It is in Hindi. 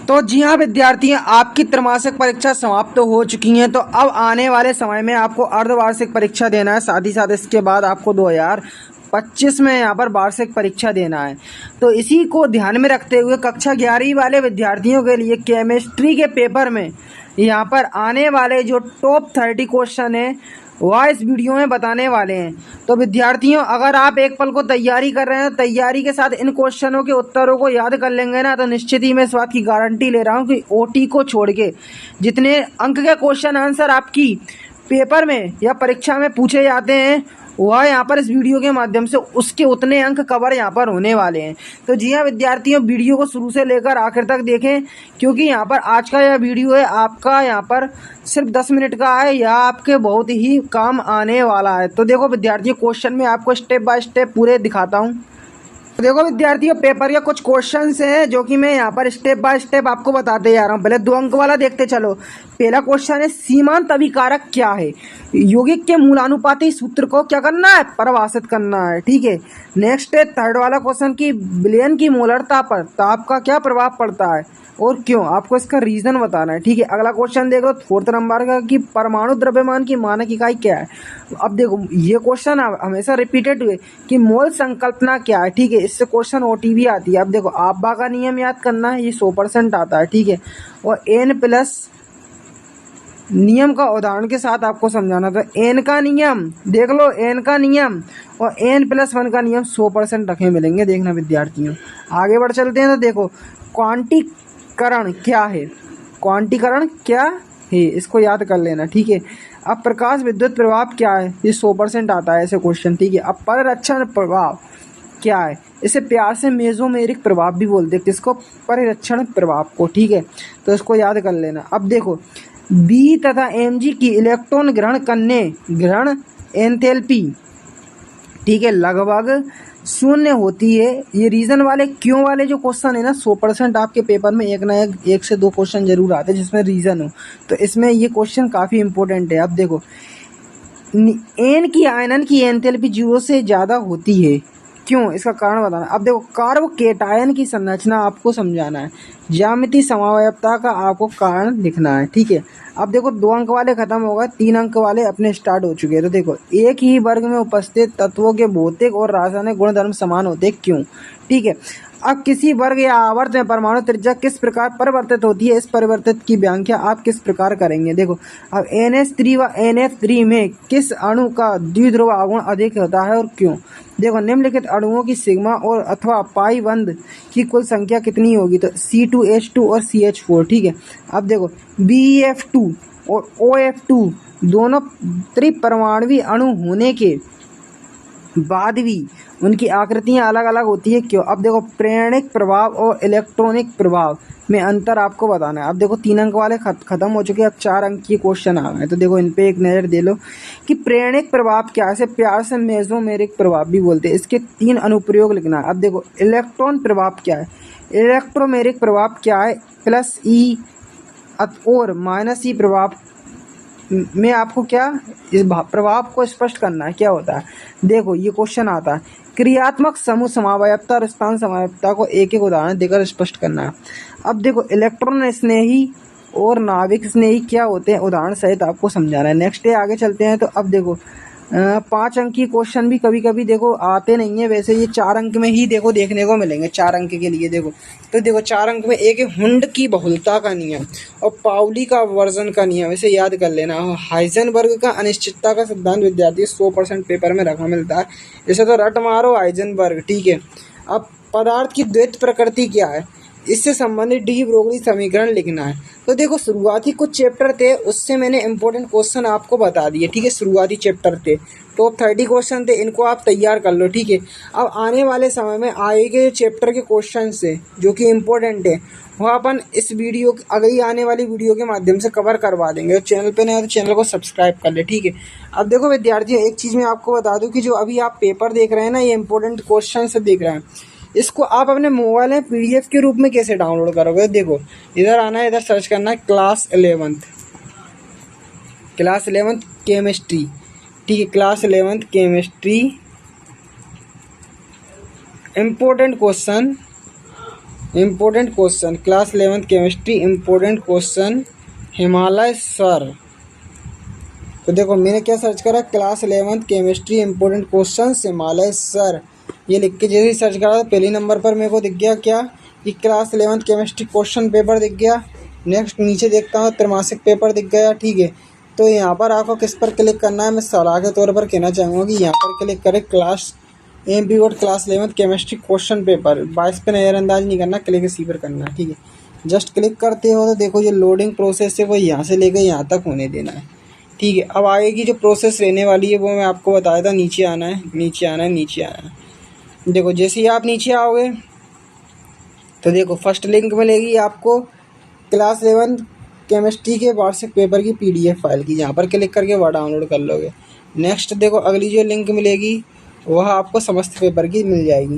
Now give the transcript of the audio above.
तो जी हाँ विद्यार्थियों, आपकी त्रैमासिक परीक्षा समाप्त तो हो चुकी हैं। तो अब आने वाले समय में आपको अर्धवार्षिक परीक्षा देना है, साथ ही साथ इसके बाद आपको 2025 में यहाँ पर वार्षिक परीक्षा देना है। तो इसी को ध्यान में रखते हुए कक्षा 11वीं वाले विद्यार्थियों के लिए केमिस्ट्री के पेपर में यहाँ पर आने वाले जो टॉप 30 क्वेश्चन है वह इस वीडियो में बताने वाले हैं। तो विद्यार्थियों, अगर आप एक पल को तैयारी कर रहे हैं, तैयारी के साथ इन क्वेश्चनों के उत्तरों को याद कर लेंगे ना, तो निश्चित ही मैं इस बात की गारंटी ले रहा हूँ कि ओटी को छोड़ के जितने अंक के क्वेश्चन आंसर आपकी पेपर में या परीक्षा में पूछे जाते हैं वह यहाँ पर इस वीडियो के माध्यम से उसके उतने अंक कवर यहाँ पर होने वाले हैं। तो जी हाँ विद्यार्थियों, वीडियो को शुरू से लेकर आखिर तक देखें, क्योंकि यहाँ पर आज का यह वीडियो है आपका यहाँ पर सिर्फ 10 मिनट का है, यह आपके बहुत ही काम आने वाला है। तो देखो विद्यार्थियों, क्वेश्चन में आपको स्टेप बाय स्टेप पूरे दिखाता हूँ। तो देखो विद्यार्थियों, पेपर के कुछ क्वेश्चंस हैं जो कि मैं यहाँ पर स्टेप बाय स्टेप आपको बताते जा रहा हूँ। पहले 2 अंक वाला देखते चलो। पहला क्वेश्चन है, सीमांत अभिकारक क्या है? यौगिक के मूलानुपाती सूत्र को क्या करना है? परिभाषित करना है। ठीक है। नेक्स्ट है थर्ड वाला क्वेश्चन की विलयन की मोलरता पर ताप का क्या प्रभाव पड़ता है और क्यों? आपको इसका रीजन बताना है। ठीक है। अगला क्वेश्चन देख लो 4th नंबर का कि परमाणु द्रव्यमान की मानक इकाई क्या है? अब देखो ये क्वेश्चन हमेशा रिपीटेड हुए कि मोल संकल्पना क्या है। ठीक है। इससे क्वेश्चन ओटीवी आती है। अब देखो आब्बा का नियम याद करना है, ये 100% आता है। ठीक है। और n+ नियम का उदाहरण के साथ आपको समझाना था। n का नियम देख लो, n का नियम और n+1 का नियम 100% रखे मिलेंगे। देखना विद्यार्थियों, आगे बढ़ चलते हैं। तो देखो क्वांटीकरण क्या है? क्वांटीकरण क्या है इसको याद कर लेना। ठीक है। अब प्रकाश विद्युत प्रभाव क्या है? ये 100% आता है ऐसे क्वेश्चन। ठीक है। अब परिरक्षण प्रभाव क्या है? इसे प्यार से मेसोमेरिक प्रभाव भी बोलते हैं। किसको? परिरक्षण प्रभाव को। ठीक है। तो इसको याद कर लेना। अब देखो बी तथा Mg की इलेक्ट्रॉन ग्रहण एंथैल्पी, ठीक है, लगभग 0 होती है। ये रीजन वाले क्यों वाले जो क्वेश्चन है ना, 100% आपके पेपर में एक से 2 क्वेश्चन जरूर आते हैं जिसमें रीजन हो। तो इसमें ये क्वेश्चन काफ़ी इंपॉर्टेंट है। अब देखो एन की आयनन की एंथैल्पी 0 से ज़्यादा होती है, क्यों? इसका कारण बताना। अब देखो कार्बोकेटायन की संरचना आपको समझाना है। ज्यामितीय समवायवता का आपको कारण लिखना है। ठीक है। अब देखो 2 अंक वाले खत्म हो गए, 3 अंक वाले अपने स्टार्ट हो चुके हैं। तो देखो एक ही वर्ग में उपस्थित तत्वों के भौतिक और रासायनिक गुणधर्म समान होते हैं, क्यों? ठीक है। अब किसी वर्ग या आवर्त में परमाणु त्रिज्या किस प्रकार परिवर्तित होती है? इस परिवर्तित की व्याख्या आप किस प्रकार करेंगे? देखो अब NH3 व NF3 में किस अणु का द्विध्रुव आघूर्ण अधिक होता है और क्यों? देखो निम्नलिखित अणुओं की सिग्मा और अथवा पाई बंध की कुल संख्या कितनी होगी? तो C2H2 और CH4। ठीक है। अब देखो BeF2 और OF2 दोनों त्रिपरमाणुवी अणु होने के बाद भी उनकी आकृतियां अलग अलग होती है, क्यों? अब देखो प्रेरणिक प्रभाव और इलेक्ट्रॉनिक प्रभाव में अंतर आपको बताना है। अब देखो 3 अंक वाले खत्म हो चुके हैं, अब 4 अंक के क्वेश्चन आ गए। तो देखो इन पे एक नज़र दे लो कि प्रेरणिक प्रभाव क्या है? इसे प्यार से मेसोमेरिक प्रभाव भी बोलते हैं। इसके 3 अनुप्रयोग लिखना है। अब देखो इलेक्ट्रॉन प्रभाव क्या है? इलेक्ट्रोमेरिक प्रभाव क्या है? +E और -E प्रभाव में आपको क्या इस प्रभाव को स्पष्ट करना है, क्या होता है? देखो ये क्वेश्चन आता है क्रियात्मक समूह समवायवता और स्थान समवायवता को एक एक उदाहरण देकर स्पष्ट करना है। अब देखो इलेक्ट्रॉन स्नेही और नाभिक स्नेही क्या होते हैं, उदाहरण सहित आपको समझाना है। नेक्स्ट डे आगे चलते हैं। तो अब देखो 5 अंक की क्वेश्चन भी कभी कभी देखो आते नहीं है, वैसे ये 4 अंक में ही देखो देखने को मिलेंगे 4 अंक के लिए। देखो तो देखो 4 अंक में एक है हुंड की बहुलता का नियम और पाउली का वर्जन का नियम, इसे याद कर लेना। हाइजेनबर्ग का अनिश्चितता का सिद्धांत विद्यार्थी 100% पेपर में रखा मिलता है, इसे तो रट मारो हाइजेनबर्ग। ठीक है। अब पदार्थ की द्वैत प्रकृति क्या है, इससे संबंधित डी ब्रोगली समीकरण लिखना है। तो देखो शुरुआती कुछ चैप्टर थे, उससे मैंने इंपॉर्टेंट क्वेश्चन आपको बता दिए। ठीक है। शुरुआती चैप्टर थे, टॉप 30 क्वेश्चन थे, इनको आप तैयार कर लो। ठीक है। अब आने वाले समय में आएंगे जो चैप्टर के क्वेश्चन से जो कि इम्पोर्टेंट है वह अपन इस वीडियो अगली आने वाली वीडियो के माध्यम से कवर करवा देंगे। और चैनल पे नया तो चैनल को सब्सक्राइब कर ले। ठीक है। अब देखो विद्यार्थियों, एक चीज़ मैं आपको बता दूँ कि जो अभी आप पेपर देख रहे हैं ना, ये इंपॉर्टेंट क्वेश्चन से देख रहे हैं, इसको आप अपने मोबाइल में PDF के रूप में कैसे डाउनलोड करोगे? देखो इधर आना है, इधर सर्च करना है क्लास 11th केमिस्ट्री। ठीक है। Class 11th chemistry important question important question class 11th chemistry important question Himalaya sir. तो देखो मैंने क्या सर्च करा, class 11th chemistry important question Himalaya sir, ये लिख के जैसे ही सर्च करा तो पहले नंबर पर मेरे को दिख गया क्या, कि class 11th chemistry question paper दिख गया। नेक्स्ट नीचे देखता हूँ त्रैमासिक पेपर दिख गया, ठीक है। तो यहाँ पर आपको किस पर क्लिक करना है, मैं सलाह के तौर पर कहना चाहूँगा कि यहाँ पर क्लिक करें class MP board class 11th chemistry question paper. 22 पे नज़रअंदाज नहीं करना, क्लिक इसी पर करना, ठीक है। जस्ट क्लिक करते हो तो देखो जो लोडिंग प्रोसेस है वो यहाँ से लेकर यहाँ तक होने देना है, ठीक है। अब आगे की जो प्रोसेस रहने वाली है वो मैं आपको बताया था, नीचे आना है, नीचे आना है, नीचे आना है। देखो जैसे ही आप नीचे आओगे तो देखो फर्स्ट लिंक मिलेगी आपको क्लास 11 केमिस्ट्री के वार्षिक पेपर की PDF फाइल की, यहाँ पर क्लिक करके वह डाउनलोड कर लोगे। नेक्स्ट देखो अगली जो लिंक मिलेगी वह आपको समस्त पेपर की मिल जाएगी।